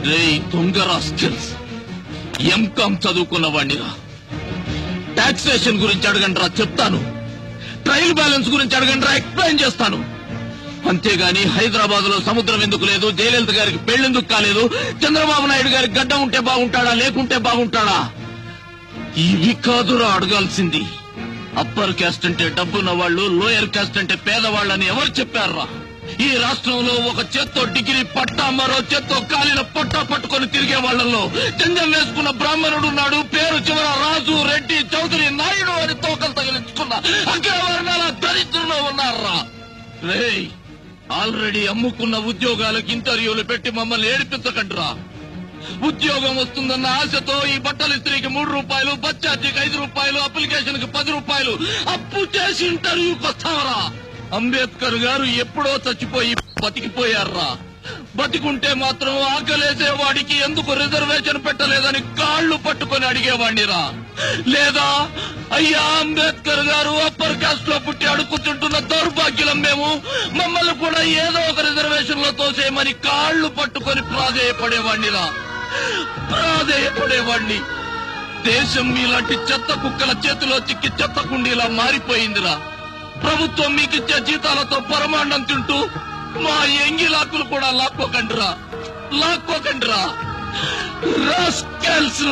దొంగ rascals, MCom చదువుకున్న వాడినిరా. Taxation గురించి అడగండిరా, చెప్తాను. ట్రయల్ బ్యాలెన్స్ గురించి అడగండిరా, ఎక్స్ప్లెయిన్ చేస్తాను. అంతేగాని హైదరాబాద్ లో సముద్రం ఎందుకు లేదు, జయలలిత గారికి పెళ్లెందుకు కాలేదు, చంద్రబాబు నాయుడు గారికి గడ్డ ఉంటే బాగుంటాడా లేకుంటే బాగుంటాడా, ఇవి కాదురా అడగాల్సింది. అప్పర్ క్యాస్ట్ అంటే డబ్బున్న వాళ్ళు, లోయర్ క్యాస్ట్ అంటే పేదవాళ్ళని ఎవరు చెప్పారా? ఈ రాష్ట్రంలో ఒక చేత్తో డిగ్రీ పట్టా, మరో చేత్తో కాలిన పట్టా పట్టుకొని తిరిగే వాళ్లలో జంజం వేసుకున్న బ్రాహ్మణుడు ఉన్నాడు. పేరు చివర రాజు, రెడ్డి, చౌదరి, నాయుడు అని తోకలు తగిలించుకున్న అగ్రవర్ణాల దరిద్రులు ఉన్నారా? రేయ్, ఆల్రెడీ అమ్ముకున్న ఉద్యోగాలకు ఇంటర్వ్యూలు పెట్టి మమ్మల్ని ఏడిపించకండిరా. ఉద్యోగం వస్తుందన్న ఆశతో ఈ బట్టల ఇస్త్రీకి 3 రూపాయలు, బస్ ఛార్జీకి 5 రూపాయలు, అప్లికేషన్ కి 10 రూపాయలు అప్పు చేసి ఇంటర్వ్యూకి వస్తావరా? అంబేద్కర్ గారు ఎప్పుడో చచ్చిపోయి బతికిపోయారా? బతికుంటే మాత్రం ఆకలేసే వాడికి ఎందుకు రిజర్వేషన్ పెట్టలేదని కాళ్లు పట్టుకొని అడిగేవాడినిరా. లేదా అయ్యా అంబేద్కర్ గారు అప్పర్ కాస్ట్ లో పుట్టి అడుక్కుంటున్న దౌర్భాగ్యులం మేము, మమ్మల్ని కూడా ఏదో ఒక రిజర్వేషన్ లో తోసేయమని కాళ్లు పట్టుకొని ప్రాధేయపడేవాడినిరా. దేశం మీలాంటి చెత్త కుక్కల చేతిలో చిక్కి చెత్త కుండీలా మారిపోయిందిరా. ప్రభుత్వం మీకిచ్చే జీతాలతో పరమాండం తింటూ మా ఎంగిలాకులు కూడా లాక్కోకండిరా. రాస్కెల్స్,